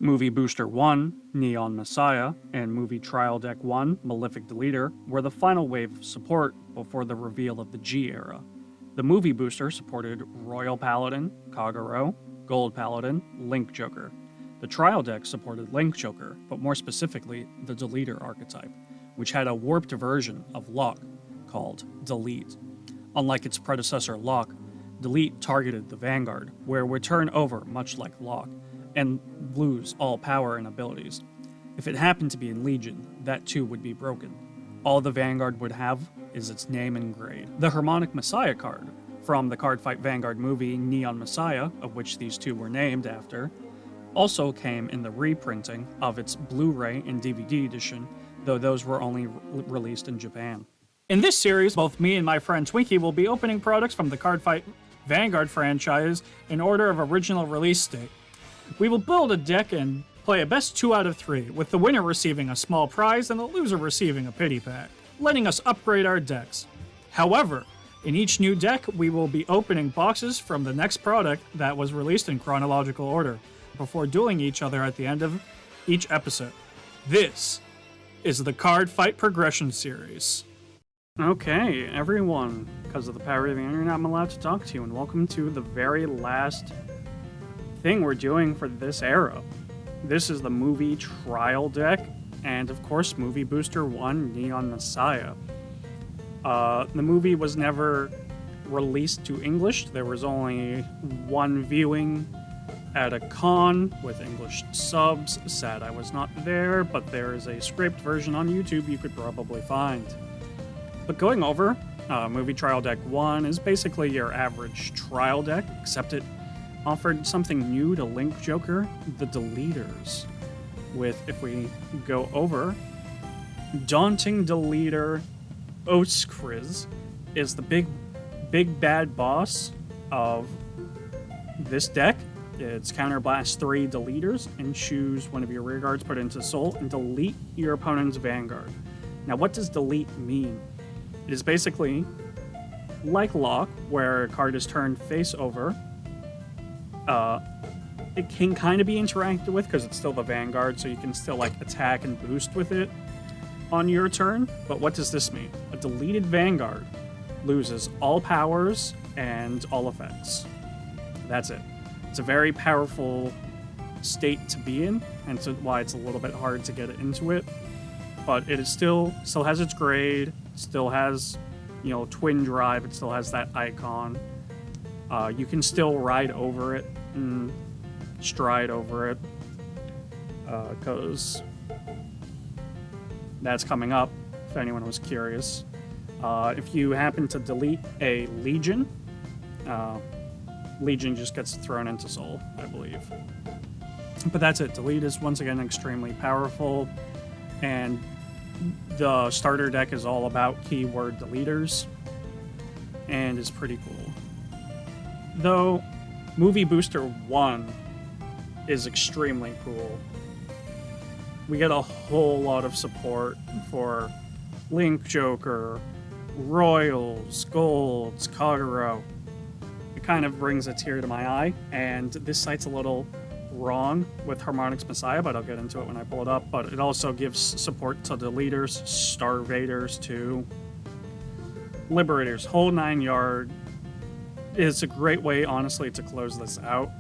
Movie Booster 1, Neon Messiah, and Movie Trial Deck 1, Malefic Deleter, were the final wave of support before the reveal of the G era. The Movie Booster supported Royal Paladin, Kagero, Gold Paladin, Link Joker. The Trial Deck supported Link Joker, but more specifically, the Deleter archetype, which had a warped version of Lock called Delete. Unlike its predecessor Lock, Delete targeted the Vanguard, where it would turn over much like Lock, and lose all power and abilities. If it happened to be in Legion, that too would be broken. All the Vanguard would have is its name and grade. The Harmonic Messiah card, from the Cardfight Vanguard movie Neon Messiah, of which these two were named after, also came in the reprinting of its Blu-ray and DVD edition, though those were only released in Japan. In this series, both me and my friend Twinky will be opening products from the Cardfight Vanguard franchise in order of original release date. We will build a deck and play a best 2 out of 3, with the winner receiving a small prize and the loser receiving a pity pack, letting us upgrade our decks. However, in each new deck, we will be opening boxes from the next product that was released in chronological order, before dueling each other at the end of each episode. This is the Cardfight Progression series. Okay, everyone, because of the power of the internet, I'm allowed to talk to you, and welcome to the very last thing we're doing for this era. This is the Movie Trial Deck, and of course, Movie Booster 1, Neon Messiah. The movie was never released to English. There was only one viewing at a con with English subs. Sad I was not there, but there is a scraped version on YouTube you could probably find. But going over, Movie Trial Deck 1 is basically your average trial deck, except it offered something new to Link Joker, the Deleters. With, if we go over, Daunting Deleter Oskriz is the big bad boss of this deck. It's counterblast 3 Deleters and choose one of your rear guards, put it into Soul, and delete your opponent's Vanguard. Now, what does delete mean? It is basically like Lock, where a card is turned face over. It can kind of be interacted with because it's still the Vanguard, so you can still like attack and boost with it on your turn. But what does this mean? A deleted Vanguard loses all powers and all effects. That's it. It's a very powerful state to be in, and so why it's a little bit hard to get into it. But it is still has its grade, still has, twin drive, it still has that icon. You can still ride over it and stride over it, because that's coming up, if anyone was curious. If you happen to delete a Legion, Legion just gets thrown into Soul, I believe. But that's it. Delete is, once again, extremely powerful, and the starter deck is all about keyword deleters, and is pretty cool. Though, Movie Booster 1 is extremely cool. We get a whole lot of support for Link Joker, Royals, Golds, Kagero. It kind of brings a tear to my eye, and this site's a little wrong with Harmonic's Messiah, but I'll get into it when I pull it up. But it also gives support to Deleters, Starvaders too, Liberators, whole 9 yard. It's a great way, honestly, to close this out.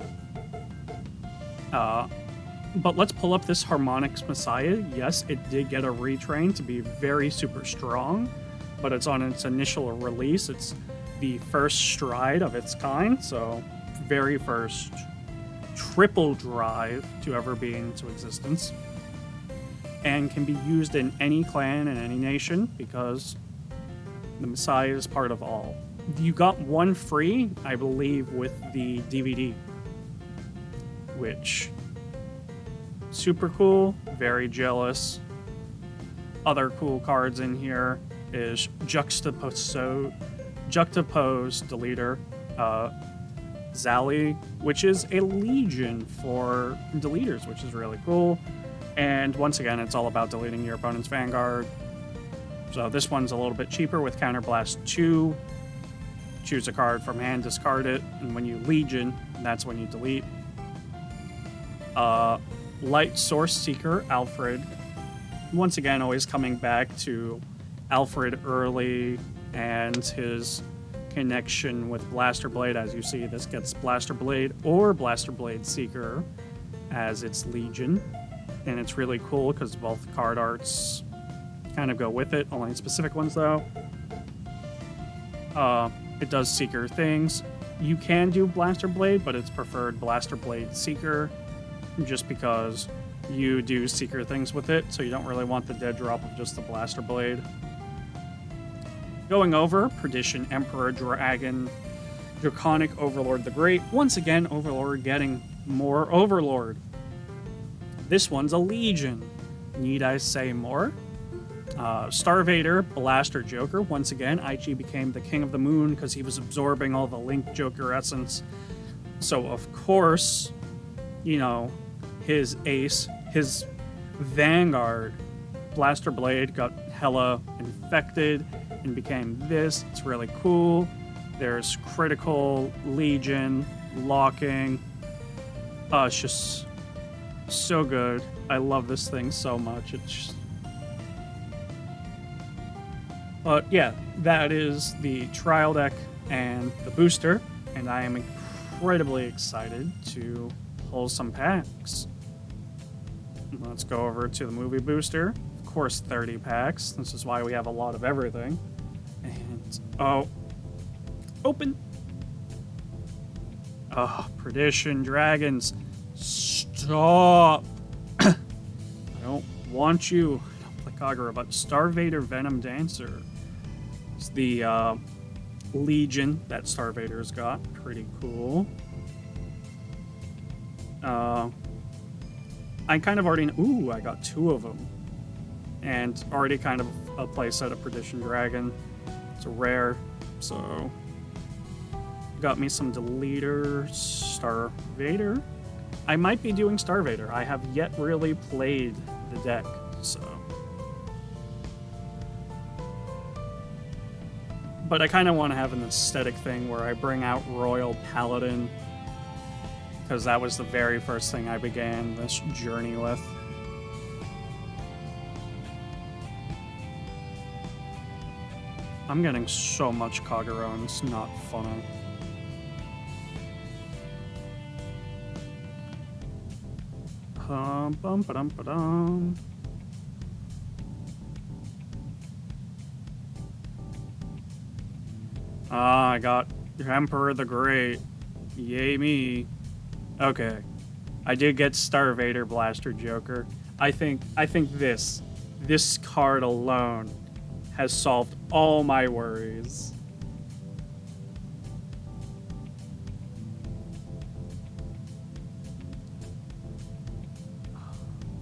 But let's pull up this Harmonic's Messiah. Yes, it did get a retrain to be very super strong, but it's on its initial release. It's the first stride of its kind, so very first triple drive to ever be into existence, and can be used in any clan and any nation because the Messiah is part of all. You got one free, I believe, with the DVD, which super cool, very jealous. Other cool cards in here is Juxtapose Deleter, Zali, which is a Legion for Deleters, which is really cool. And once again, it's all about deleting your opponent's Vanguard. So this one's a little bit cheaper with Counterblast 2. Choose a card from hand, discard it, and when you Legion, that's when you delete. Light Source Seeker Alfred. Once again, always coming back to Alfred early and his connection with Blaster Blade. As you see, this gets Blaster Blade or Blaster Blade Seeker as its Legion. And it's really cool because both card arts kind of go with it, only specific ones though. It does Seeker things. You can do Blaster Blade, but it's preferred Blaster Blade Seeker just because you do Seeker things with it, so you don't really want the dead drop of just the Blaster Blade. Going over, Perdition Emperor Dragon, Draconic Overlord the Great. Once again, Overlord getting more Overlord. This one's a Legion. Need I say more? Starvader, Blaster Joker. Once again, Aichi became the King of the Moon because he was absorbing all the Link Joker essence. So, of course, you know, his ace, his Vanguard, Blaster Blade got hella infected and became this. It's really cool. There's Critical, Legion, Locking. It's just so good. I love this thing so much. It's just... But yeah, that is the trial deck and the booster, and I am incredibly excited to pull some packs. Let's go over to the movie booster. Of course, 30 packs. This is why we have a lot of everything. And, oh, open. Oh, Perdition Dragons. Stop. I don't want you. I don't play Kagura, but Starvader Venom Dancer. It's the Legion that Starvader's got. Pretty cool. I kind of already... Ooh, I got 2 of them. And already kind of a playset of Perdition Dragon. It's a rare, so... Got me some Deleter, Starvader. I might be doing Starvader. I have yet really played the deck, so... But I kind of want to have an aesthetic thing where I bring out Royal Paladin, because that was the very first thing I began this journey with. I'm getting so much Kagura, and it's not funny. Bum-ba-dum-ba-dum. I got Emperor the Great. Yay me. Okay. I did get Starvader Blaster Joker. I think this card alone has solved all my worries.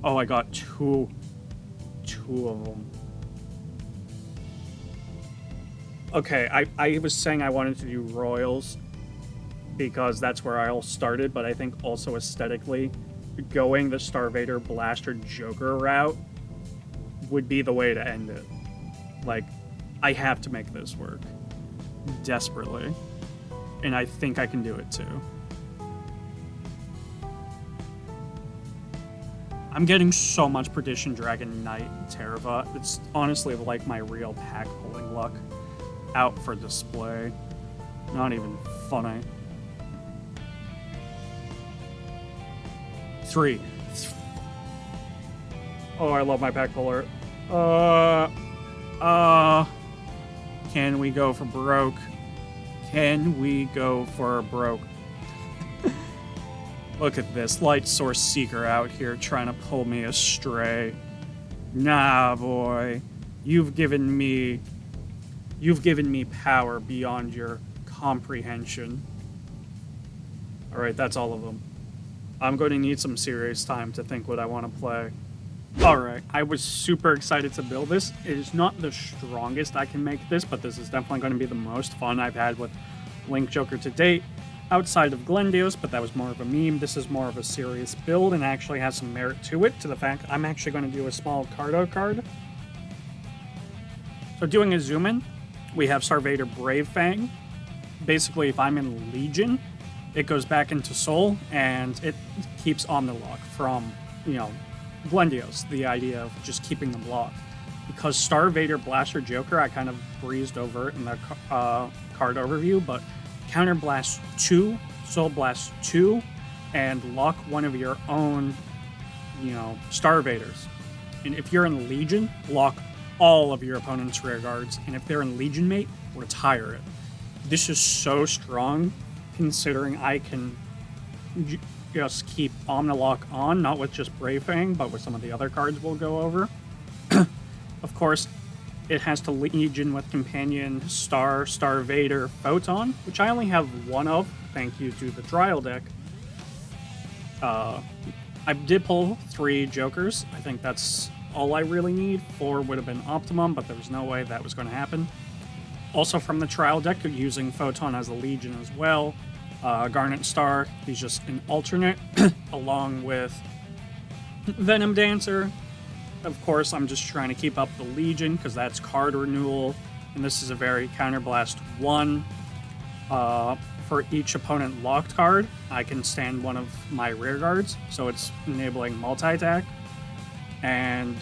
Oh, I got two of them. Okay, I was saying I wanted to do Royals because that's where I all started, but I think also aesthetically, going the Starvader Blaster Joker route would be the way to end it. Like, I have to make this work. Desperately. And I think I can do it too. I'm getting so much Perdition Dragon Knight Terva. It's honestly like my real pack pulling luck. Out for display. Not even funny. 3. Oh, I love my pack puller. Can we go for broke? Can we go for broke? Look at this. Light Source Seeker out here trying to pull me astray. Nah, boy. You've given me power beyond your comprehension. Alright, that's all of them. I'm going to need some serious time to think what I want to play. Alright, I was super excited to build this. It is not the strongest I can make this, but this is definitely going to be the most fun I've had with Link Joker to date. Outside of Glendios, but that was more of a meme. This is more of a serious build and actually has some merit to it, to the fact I'm actually going to do a small Cardo card. So doing a zoom in, we have Starvader Brave Fang. Basically, if I'm in Legion, it goes back into Soul, and it keeps Omnilock from Glendios, the idea of just keeping them locked. Because Star Vader, Blaster, Joker, I kind of breezed over it in the card overview, but Counter Blast 2, Soul Blast 2, and lock one of your own, Star Vaders. And if you're in Legion, lock all of your opponent's rear guards. And if they're in Legion Mate, retire it. This is so strong, considering I can just keep Omnilock on, not with just Brave Fang, but with some of the other cards we'll go over. Of course, it has to Legion with Companion, Star Vader, Photon, which I only have one of, thank you to the trial deck. I did pull 3 Jokers. I think that's all I really need. 4 would have been optimum, but there was no way that was going to happen. Also from the trial deck, using Photon as a Legion as well. Garnet Star, he's just an alternate, along with Venom Dancer. Of course, I'm just trying to keep up the Legion, because that's card renewal, and this is a very Counterblast 1. For each opponent locked card, I can stand one of my rear guards, so it's enabling multi-attack, and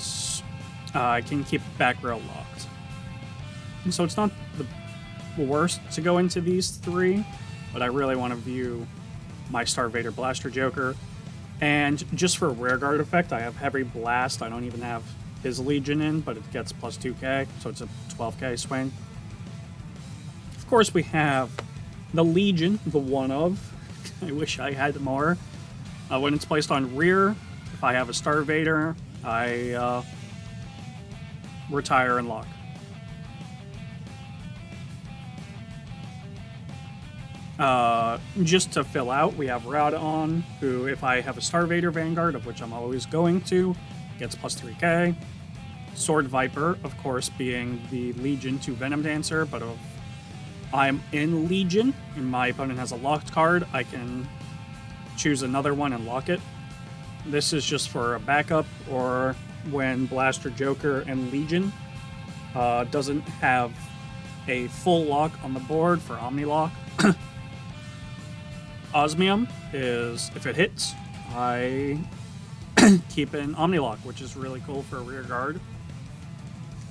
I can keep back row locked. And so it's not the worst to go into these 3, but I really want to view my Star Vader, Blaster, Joker. And just for rear guard effect, I have Heavy Blast. I don't even have his Legion in, but it gets plus 2k, so it's a 12k swing. Of course, we have the Legion, the one of. I wish I had more. When it's placed on rear, if I have a Star Vader, I retire and lock. Just to fill out, we have Radon, who, if I have a Star Vader Vanguard, of which I'm always going to, gets plus 3k. Sword Viper, of course, being the Legion to Venom Dancer, but if I'm in Legion and my opponent has a locked card, I can choose another one and lock it. This is just for a backup, or when Blaster, Joker, and Legion doesn't have a full lock on the board for Omnilock. Osmium is, if it hits, I keep an Omnilock, which is really cool for a rear guard.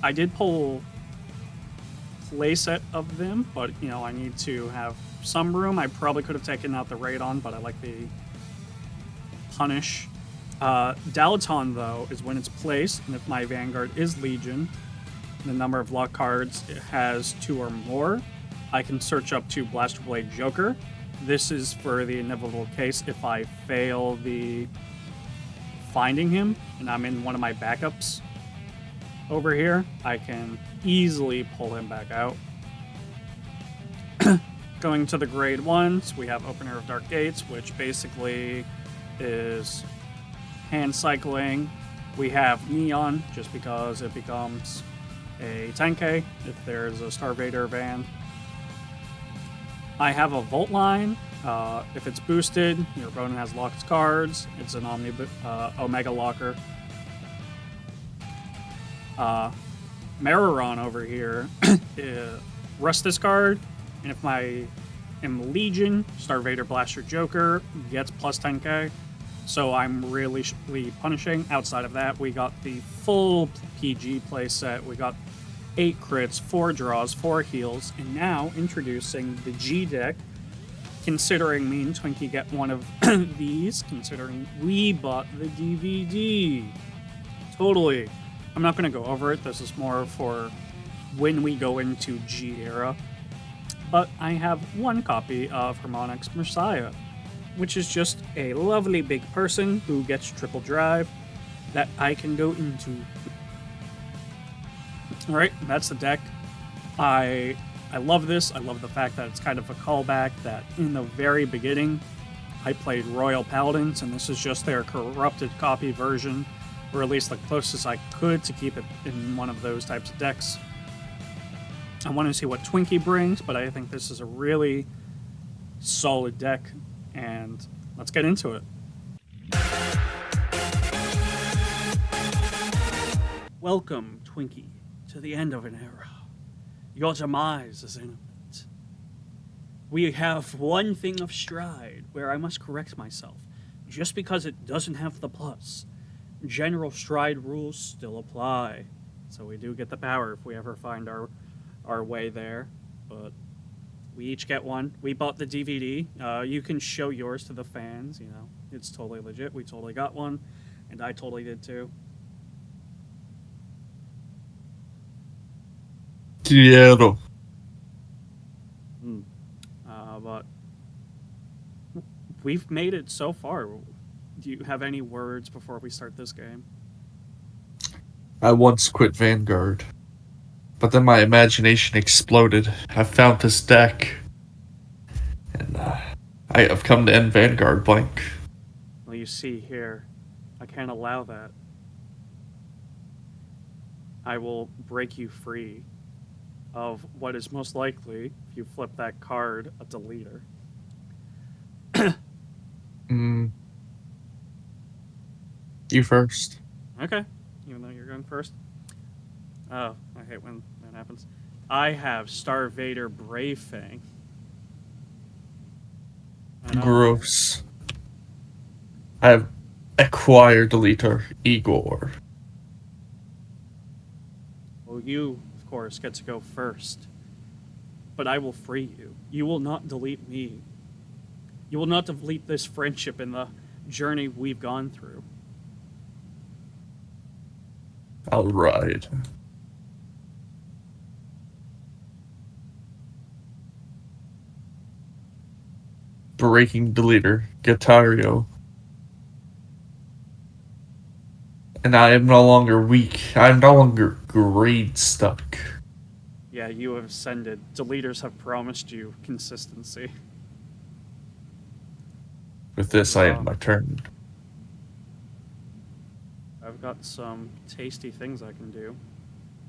I did pull playset of them, but I need to have some room. I probably could have taken out the Radon, but I like the Punish. Dalaton, though, is when it's placed, and if my Vanguard is Legion, the number of lock cards it has 2 or more, I can search up to Blaster Blade Joker. This is for the inevitable case if I fail the finding him and I'm in one of my backups over here, I can easily pull him back out. Going to the grade 1s, we have Opener of Dark Gates, which basically is hand cycling. We have Neon, just because it becomes a 10k if there's a Star Vader van. I have a Volt Line. If it's boosted, your opponent has locked cards. It's an Omega Locker. Mararon over here rust this card, and if I am Legion, Star Vader, Blaster, Joker gets plus 10k. So I'm really punishing. Outside of that, we got the full PG playset. We got 8 crits, 4 draws, 4 heals, and now introducing the G deck. Considering me and Twinky get one of these, considering we bought the DVD. Totally. I'm not going to go over it. This is more for when we go into G era. But I have 1 copy of Harmonix Messiah, which is just a lovely big person who gets triple drive that I can go into. Alright, that's the deck. I love this. I love the fact that it's kind of a callback that in the very beginning I played Royal Paladins, and this is just their corrupted copy version, or at least the closest I could to keep it in one of those types of decks. I want to see what Twinky brings, but I think this is a really solid deck, and let's get into it. Welcome, Twinky, to the end of an era. Your demise is imminent. We have one thing of stride where I must correct myself. Just because it doesn't have the plus general stride rules still apply. So we do get the power if we ever find our way there. But we each get one. We bought the DVD. You can show yours to the fans. You know, it's totally legit. We totally got one, and I totally did too. Quiero. Mm. But we've made it so far. Do you have any words before we start this game? I once quit Vanguard, but then my imagination exploded. I found this deck, and I have come to end Vanguard blank. Well, you see here, I can't allow that. I will break you free of what is most likely, if you flip that card, a deleter. Mm, you first. Okay, even though you're going first. Oh, I hate when that happens. I have Star Vader Brave Fang. I know, right? Gross. I have acquired deleter Igor. Well, you, of course, get to go first. But I will free you. You will not delete me. You will not delete this friendship in the journey we've gone through. I'll ride. Breaking deleter Guitario. And I am no longer weak. I am no longer grade stuck. Yeah, you have ascended. Deleters have promised you consistency. With this, I end my turn. I've got some tasty things I can do.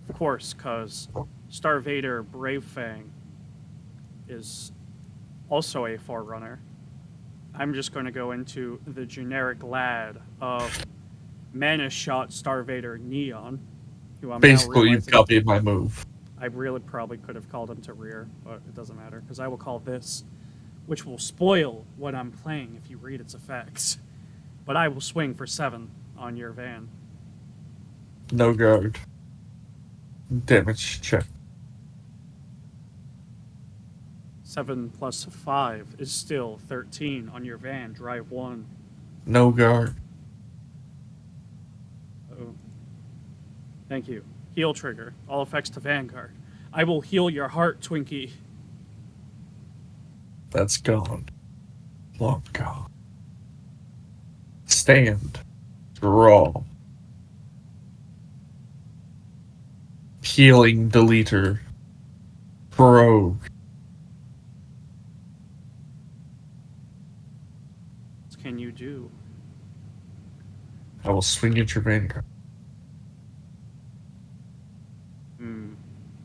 Of course, because Star Vader Brave Fang is also a Forerunner. I'm just going to go into the generic lad of Mana Shot Star Vader Neon, who I'm Basically, now you've realizing copied my move. I really probably could have called him to rear, but it doesn't matter, because I will call this, which will spoil what I'm playing if you read its effects. But I will swing for 7 on your van. No guard. Damage check. 7 plus 5 is still 13 on your van. Drive 1. No guard. Oh. Thank you. Heal trigger. All effects to Vanguard. I will heal your heart, Twinky. That's gone. Long gone. Stand. Draw. Healing deleter. Rogue. What can you do? I will swing at your Vanguard.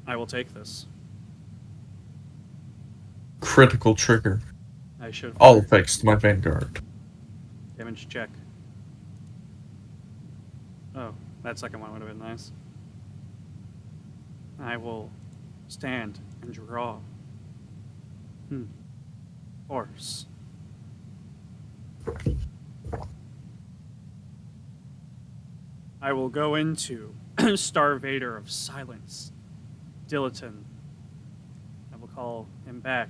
I will take this. Critical trigger. I should. All effects to my Vanguard. Damage check. Oh, that second one would have been nice. I will stand and draw. Horse. I will go into Star Vader of Silence. Dilaton. I will call him back.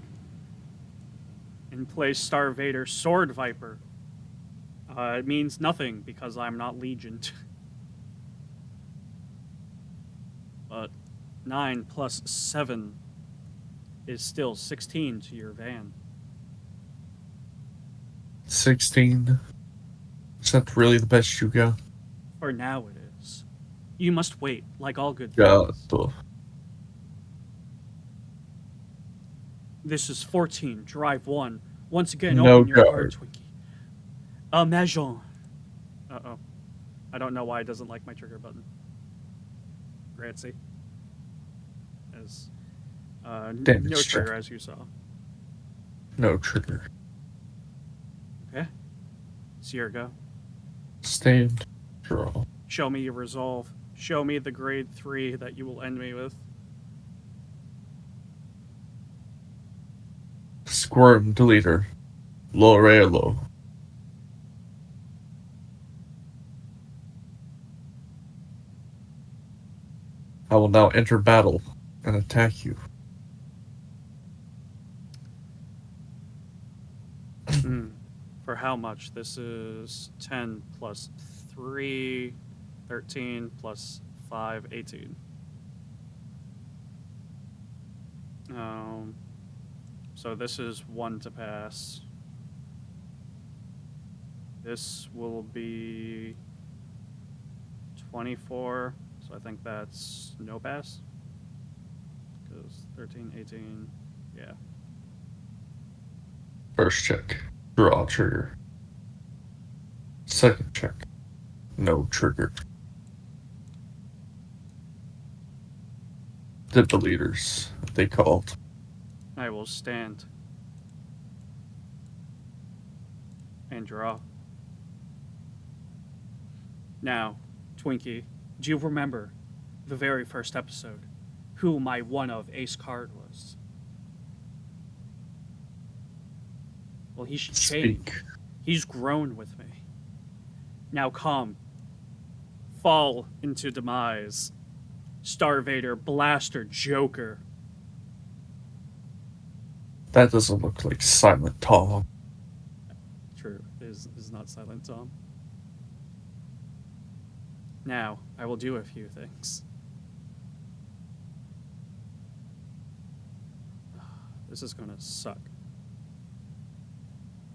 And play Star Vader Sword Viper. It means nothing because I'm not Legion. But 9 plus 7 is still 16 to your van. 16. Is that really the best you got? For now it is. You must wait, like all good God. things. This is 14, drive 1. Once again, No open your heart, guard. Twinkie. Imagine. Uh-oh. I don't know why it doesn't like my trigger button. Grazie. As, Damage no trigger, check. as you saw. No trigger. Okay. Seer, go. Stand. Draw. Show me your resolve. Show me the grade 3 that you will end me with. Squirm deleter. Lorello. I will now enter battle and attack you. For how much? This is 10 plus 3, 13 plus 5, 18. So this is 1 to pass. This will be 24, so I think that's no pass. Because 13, 18, yeah. First check, draw trigger. Second check, no trigger. Did the leaders, they called. I will stand and draw. Now, Twinkie, do you remember the very first episode? Who my one of ace card was? Well, he should change. Speak. He's grown with me. Now come. Fall into demise. Starvader, Blaster, Joker. That doesn't look like Silent Tom. True, is not Silent Tom. Now, I will do a few things. This is gonna suck.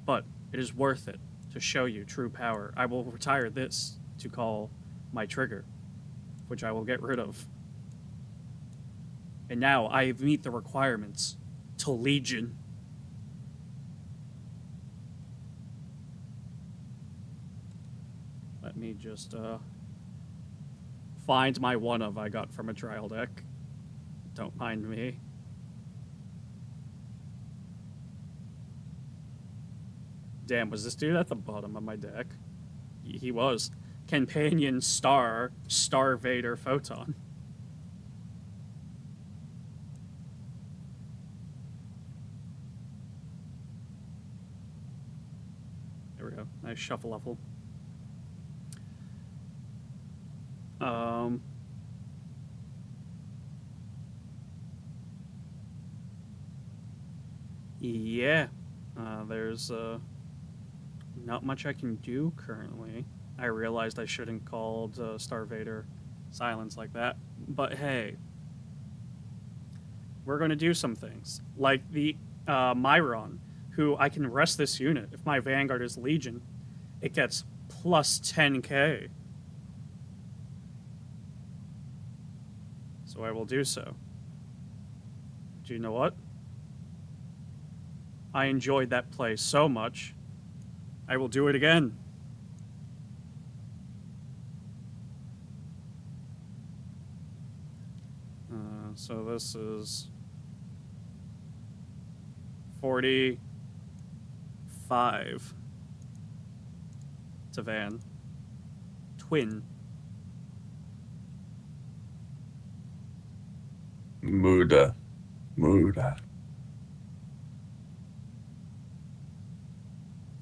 But it is worth it to show you true power. I will retire this to call my trigger, which I will get rid of. And now I meet the requirements to Legion. Let me just find my one of I got from a trial deck. Don't mind me. Damn, was this dude at the bottom of my deck? He was. Companion Star, Starvader Photon. There we go. Nice shuffle level. Yeah. There's not much I can do currently. I realized I shouldn't called Starvader Silence like that. But hey, we're going to do some things. Like the Myron, who I can rest this unit. If my Vanguard is Legion, it gets plus 10k. So I will do so. Do you know what? I enjoyed that play so much, I will do it again. So this is 45 to Van. Twin. Muda.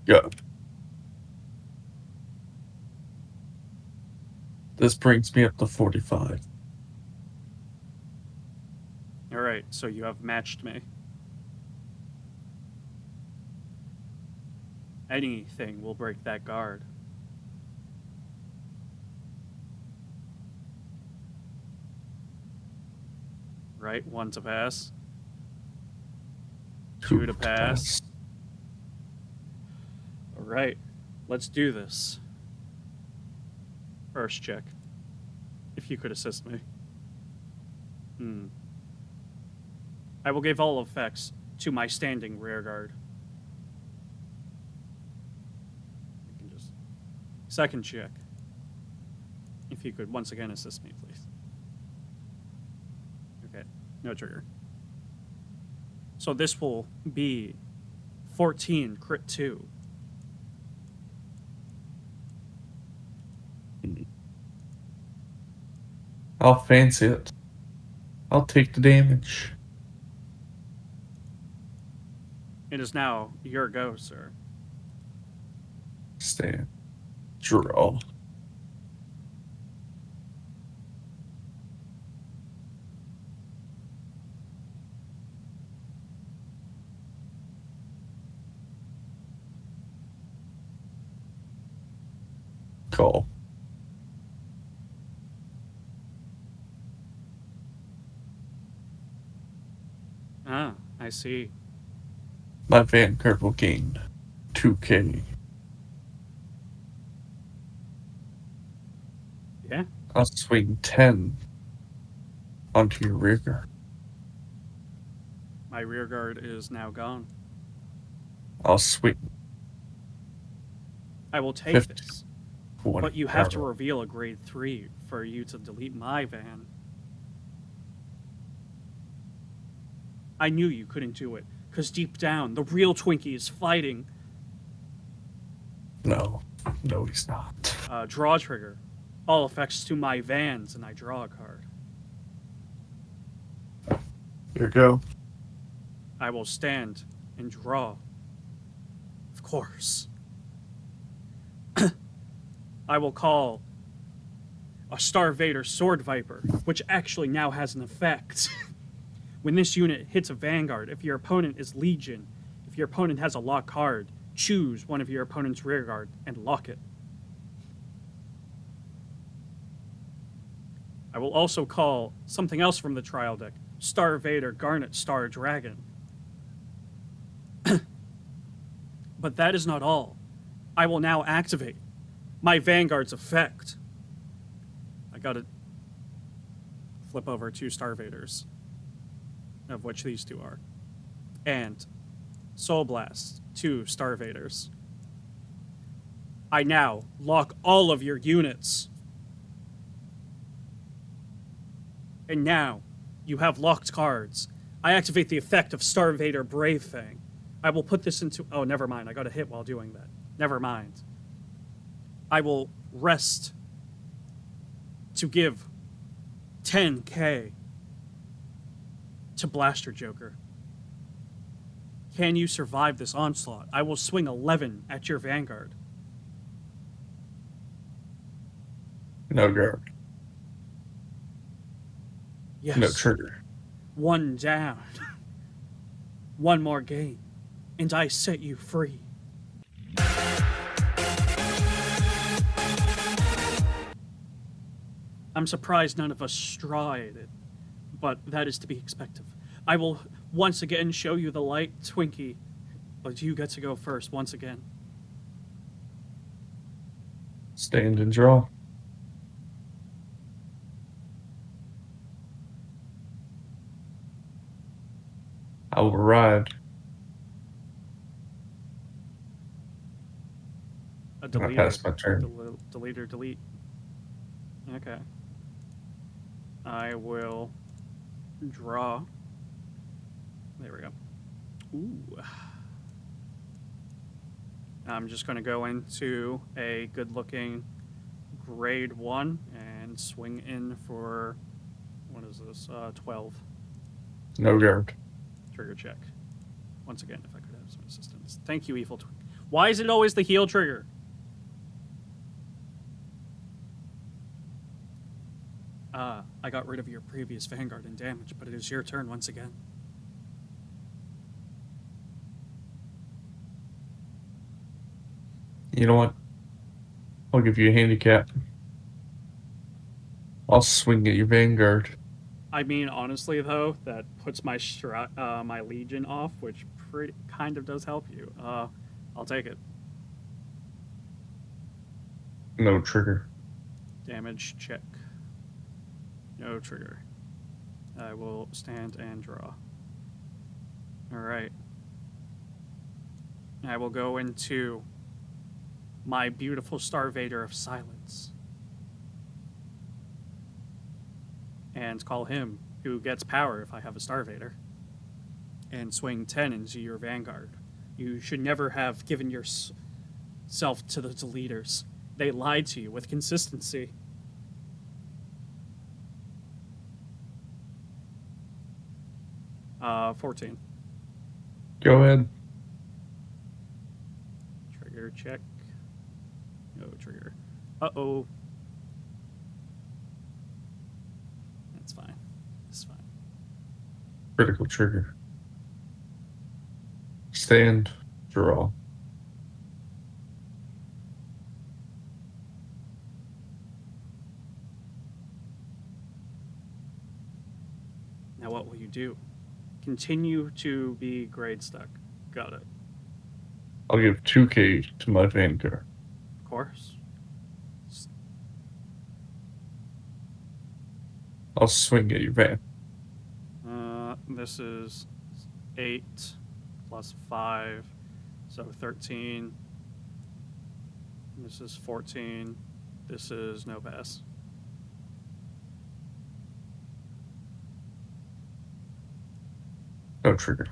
Go. This brings me up to 45. All right, so you have matched me. Anything will break that guard. Right, 1 to pass. 2 to pass. All right, let's do this. First check. If you could assist me. I will give all effects to my standing rear guard. I can just... Second check. If you could once again assist me, please. Okay, no trigger. So this will be 14 crit 2. I'll fancy it. I'll take the damage. It is now your go, sir. Stand. Draw. call. Ah, I see. My Vanguard will gain 2k. Yeah. I'll swing 10 onto your rear guard. My rear guard is now gone. I'll swing I will take 50. this. 20 But you have to arrow. reveal a grade 3 for you to delete my van. I knew you couldn't do it, because deep down, the real Twinkie is fighting. No, he's not. Draw trigger. All effects to my vans, and I draw a card. Here you go. I will stand and draw. Of course. I will call a Star Vader Sword Viper, which actually now has an effect. When this unit hits a Vanguard, if your opponent is Legion, if your opponent has a lock card, choose one of your opponent's rear guard and lock it. I will also call something else from the trial deck, Star Vader Garnet Star Dragon. But that is not all. I will now activate my Vanguard's effect. I gotta flip over 2 Star Vaders, of which these 2 are. And Soul Blast, 2 Star Vaders. I now lock all of your units. And now you have locked cards. I activate the effect of Star Vader Brave Fang. I will put this into... Oh, never mind. I got a hit while doing that. Never mind. I will rest to give 10k to Blaster Joker. Can you survive this onslaught? I will swing 11 at your Vanguard. No guard. Yes. No trigger. 1 down. 1 more game, and I set you free. I'm surprised none of us stride it, but that is to be expected. I will once again show you the light, Twinkie, but you get to go first once again. Stand and draw. I will ride. A I delete. pass my turn. Delete or delete. Okay. I will draw. There we go. Ooh. I'm just going to go into a good-looking grade 1 and swing in for, what is this, 12. No guard. Trigger check. Once again, if I could have some assistance. Thank you, Evil Twin. Why is it always the heal trigger? I got rid of your previous Vanguard and damage, but it is your turn once again. You know what? I'll give you a handicap. I'll swing at your Vanguard. I mean, honestly, though, that puts my my Legion off, which kind of does help you. I'll take it. No trigger. Damage check. No trigger. I will stand and draw. Alright. I will go into my beautiful Star Vader of Silence. And call him, who gets power if I have a Star Vader. And swing 10 into your Vanguard. You should never have given yourself to the deleters. They lied to you with consistency. 14. Go ahead. Trigger check. No trigger. Uh-oh. That's fine. It's fine. Critical trigger. Stand. Draw. Now, what will you do? Continue to be grade stuck. Got it. I'll give 2k to my Vanguard. Of course. I'll swing at your van. This is 8 plus 5, so 13. This is 14. This is no pass. No trigger.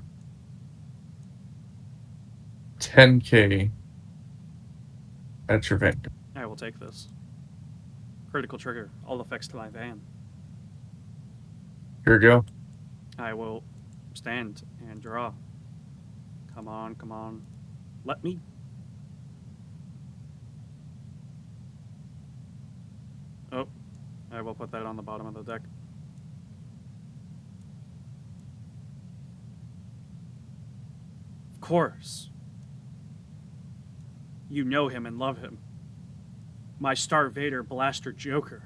10k at your Vanguard. I will take this. Critical trigger. All effects to my van. Here we go. I will stand and draw. Come on, come on. Let me. Oh, I will put that on the bottom of the deck. Of course. You know him and love him. My Star Vader Blaster Joker.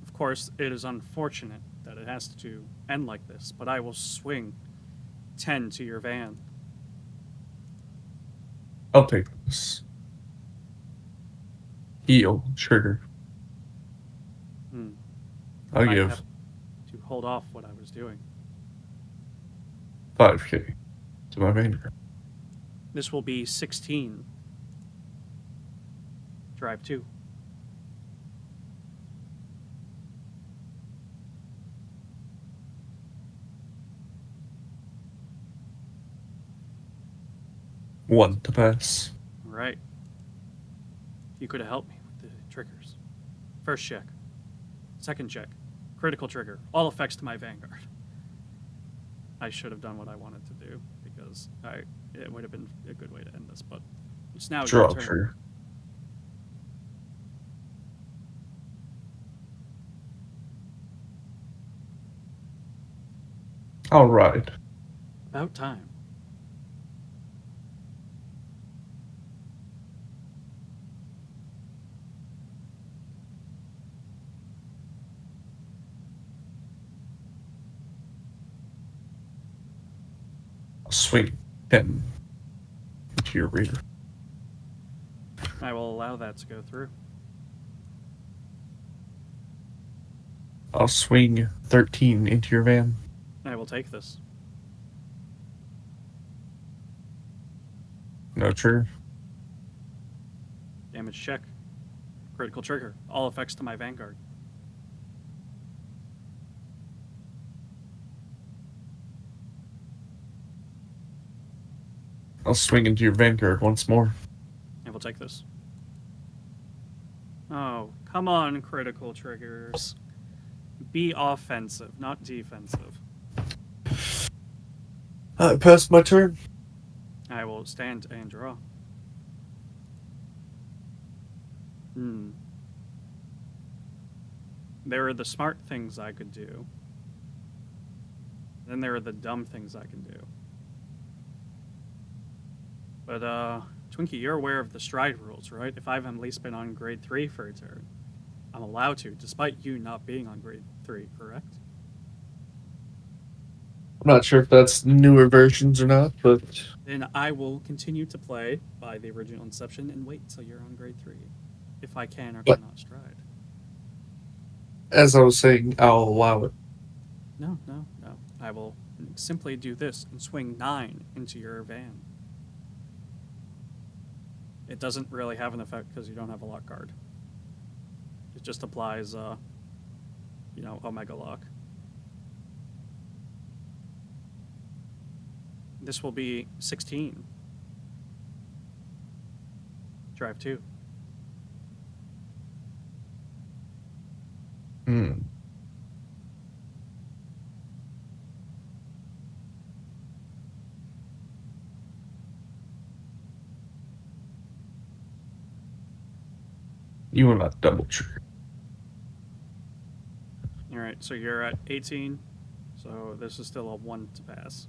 Of course, it is unfortunate that it has to end like this, but I will swing 10 to your van. I'll take this. Heal trigger. I'll I give have to hold off what I was doing. 5k to my Vanguard. This will be 16. Drive 2. One to pass. Right. You could have helped me with the triggers. First check. Second check. Critical trigger. All effects to my Vanguard. I should have done what I wanted to do because it would have been a good way to end this, but it's now Draw your turn. trigger. All right. About time. Swing 10 into your reader. I will allow that to go through. I'll swing 13 into your van. I will take this. No trigger. Damage check. Critical trigger. All effects to my Vanguard. I'll swing into your Vanguard once more. I will take this. Oh, come on, critical triggers. Be offensive, not defensive. I passed my turn. I will stand and draw. There are the smart things I could do. Then there are the dumb things I can do. But, Twinky, you're aware of the stride rules, right? If I've at least been on grade 3 for a turn, I'm allowed to, despite you not being on grade 3, correct? I'm not sure if that's newer versions or not, but Then I will continue to play by the original Inception and wait till you're on grade 3, if I can or But- cannot stride. as I was saying, I'll allow it. No. I will simply do this and swing 9 into your van. It doesn't really have an effect because you don't have a lock card. It just applies, Omega Lock. This will be 16. Drive 2. You will not double trigger. All right, so you're at 18. So this is still a 1 to pass.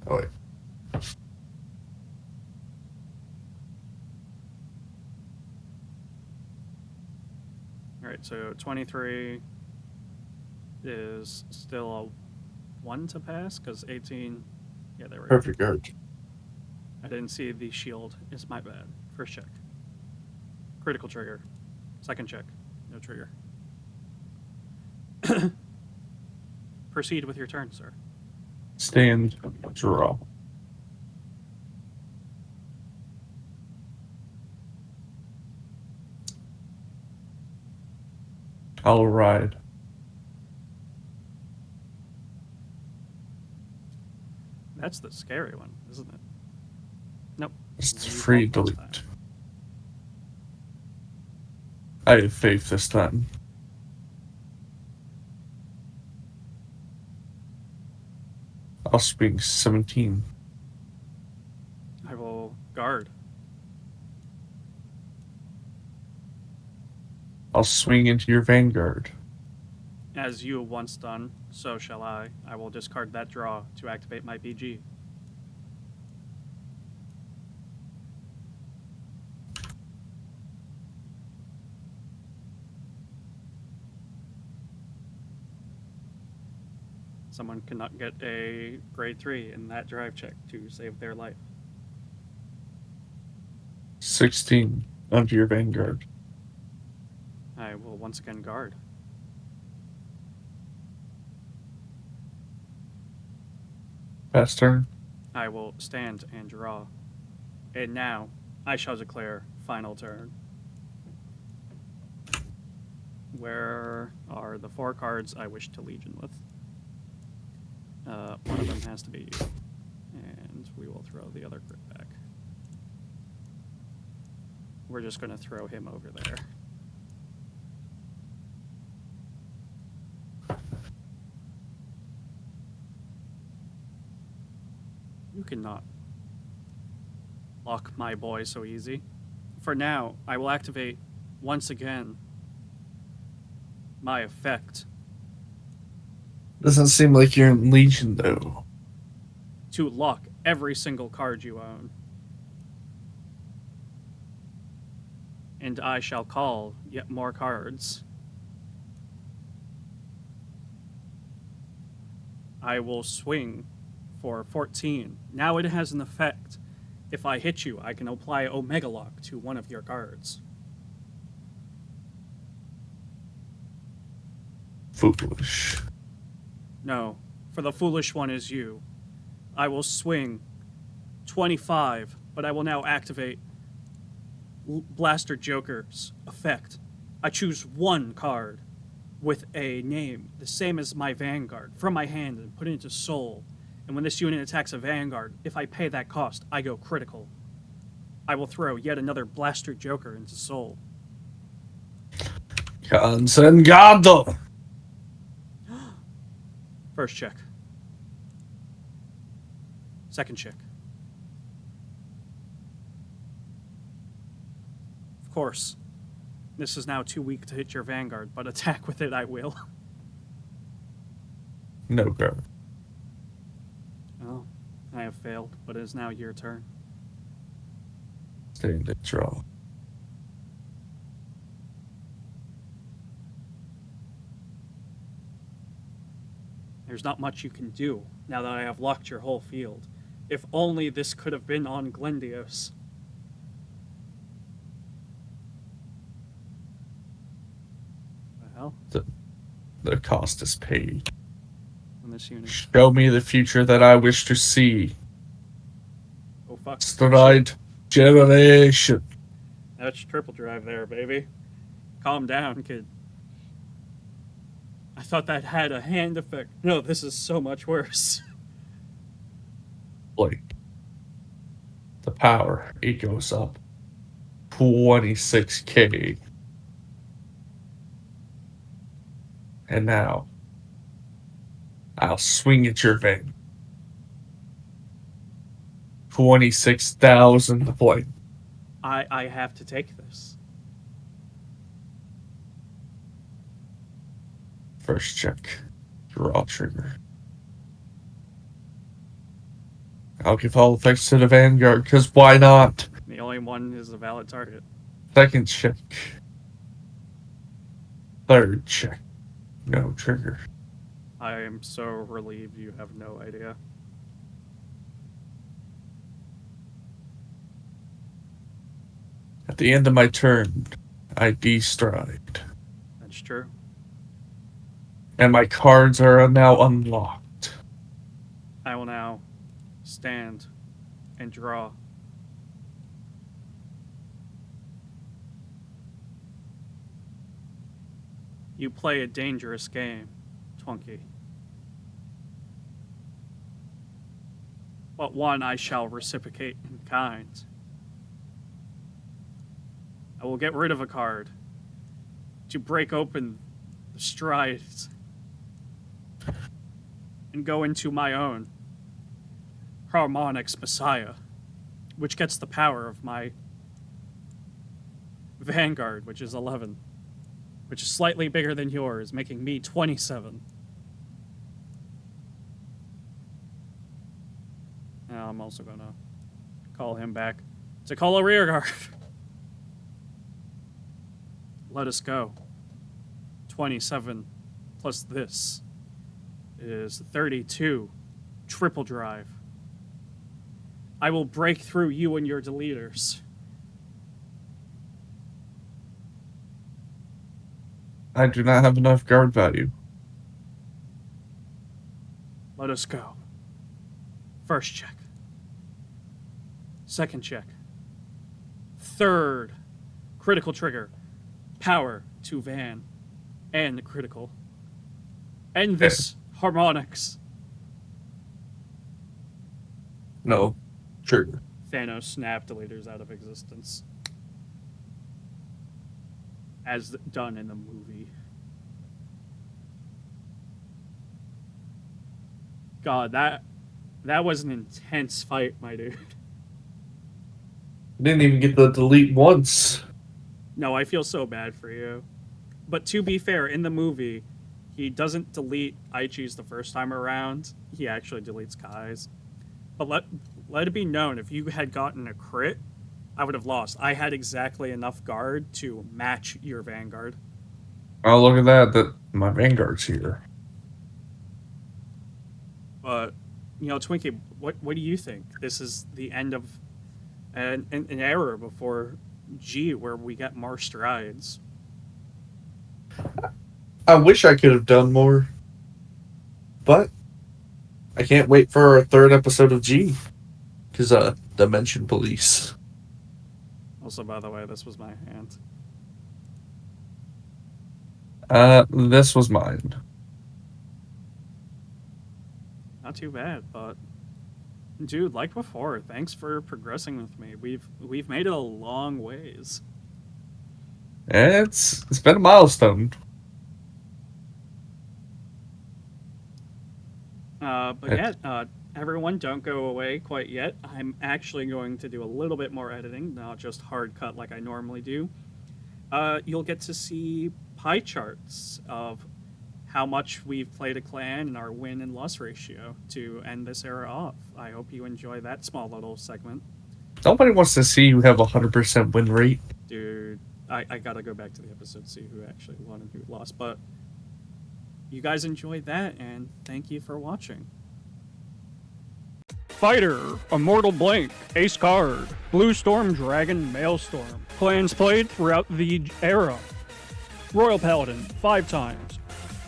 Oh, wait. Alright, so 23 is still a 1 to pass, because 18... Yeah, there we go. Perfect guard. I didn't see the shield. It's my bad. First check. Critical trigger. Second check. No trigger. Proceed with your turn, sir. Stand, draw. I'll ride. That's the scary one, isn't it? Nope. It's You free don't this time. delete. I have faith this time. I'll swing 17. I will guard. I'll swing into your Vanguard. As you once done, so shall I. I will discard that draw to activate my BG. Someone cannot get a grade 3 in that drive check to save their life. 16 onto your Vanguard. I will once again guard. Pass turn. I will stand and draw. And now, I shall declare final turn. Where are the 4 cards I wish to Legion with? One of them has to be you. And we will throw the other crit back. We're just going to throw him over there. You cannot lock my boy so easy. For now, I will activate once again my effect Doesn't seem like you're in Legion, though. to lock every single card you own. And I shall call yet more cards. I will swing for 14. Now it has an effect. If I hit you, I can apply Omega Lock to one of your cards. Foolish. No, for the foolish one is you. I will swing 25, but I will now activate Blaster Joker's effect. I choose one card with a name the same as my Vanguard from my hand and put it into Soul. And when this unit attacks a Vanguard, if I pay that cost, I go critical. I will throw yet another Blaster Joker into Soul. Consengado! First check. Second check. Of course, this is now too weak to hit your Vanguard, but attack with it I will. No go. Oh, I have failed, but it is now your turn. Stand and draw. There's not much you can do now that I have locked your whole field. If only this could have been on Glendios. Well, The cost is paid. on this unit. Show me the future that I wish to see. Oh fuck. Stride generation. That's triple drive there, baby. Calm down, kid. I thought that had a hand effect. No, this is so much worse. Like, the power, it goes up 26k. And now, I'll swing at your vein. 26,000 to play. I have to take this. First check. Draw trigger. I'll give all effects to the Vanguard, because why not? The only one is a valid target. Second check. Third check. No trigger. I am so relieved you have no idea. At the end of my turn, I destride. That's true. And my cards are now unlocked. I will now stand and draw. You play a dangerous game, Twinky. But one I shall reciprocate in kind. I will get rid of a card to break open the strides and go into my own Harmonix Messiah, which gets the power of my Vanguard, which is 11, which is slightly bigger than yours, making me 27. Now I'm also going to call him back to call a rearguard. Let us go. 27 plus this is 32. Triple drive. I will break through you and your deleters. I do not have enough guard value. Let us go. First check. Second check. Third. Critical trigger. Power to Van. And critical. End this Harmonix. No. Trigger. Thanos snap deleters out of existence. As done in the movie. God, that was an intense fight, my dude. Didn't even get the delete once. No, I feel so bad for you. But to be fair, in the movie, he doesn't delete Aichi's the first time around. He actually deletes Kai's. But let it be known, if you had gotten a crit, I would have lost. I had exactly enough guard to match your Vanguard. Oh, look at that my Vanguard's here. But, Twinkie, what do you think? This is the end of an era before G, where we get more strides. I wish I could have done more. But I can't wait for a third episode of G. Because, Dimension Police. Also, by the way, this was my hand. This was mine. Not too bad, but dude, like before, thanks for progressing with me. We've made it a long ways. It's been a milestone. Everyone, don't go away quite yet. I'm actually going to do a little bit more editing, not just hard cut like I normally do. You'll get to see pie charts of how much we've played a clan and our win and loss ratio to end this era off. I hope you enjoy that small little segment. Nobody wants to see you have 100% win rate. Dude, I gotta go back to the episode to see who actually won and who lost, but you guys enjoyed that, and thank you for watching. Fighter, Immortal Blank, Ace Card, Blue Storm Dragon, Maelstrom. Clans played throughout the era. Royal Paladin, 5 times.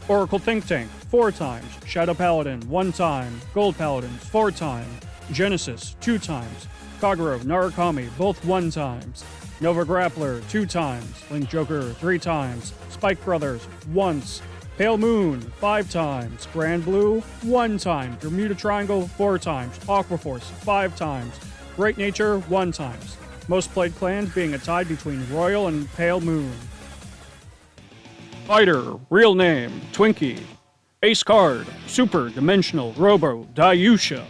Oracle Think Tank, 4 times. Shadow Paladin, 1 time. Gold Paladins, 4 times. Genesis, 2 times. Kagero, Narukami, both 1 times. Nova Grappler, 2 times. Link Joker, 3 times. Spike Brothers, once. Pale Moon, 5 times. Grand Blue, 1 time. Bermuda Triangle, 4 times. Aquaforce, 5 times. Great Nature, 1 times. Most played clans being a tie between Royal and Pale Moon. Fighter, real name, Twinkie. Ace Card, Super Dimensional Robo Dayusha.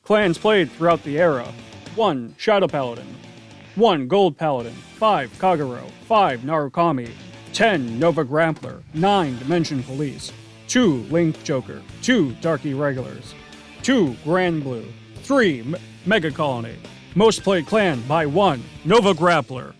Clans played throughout the era. 1 Shadow Paladin. 1 Gold Paladin. 5 Kagero. 5 Narukami. 10 Nova Grappler. 9 Dimension Police. 2 Link Joker. 2 Darky Regulars. 2 Grand Blue. 3 Mega Colony. Most played clan by 1 Nova Grappler.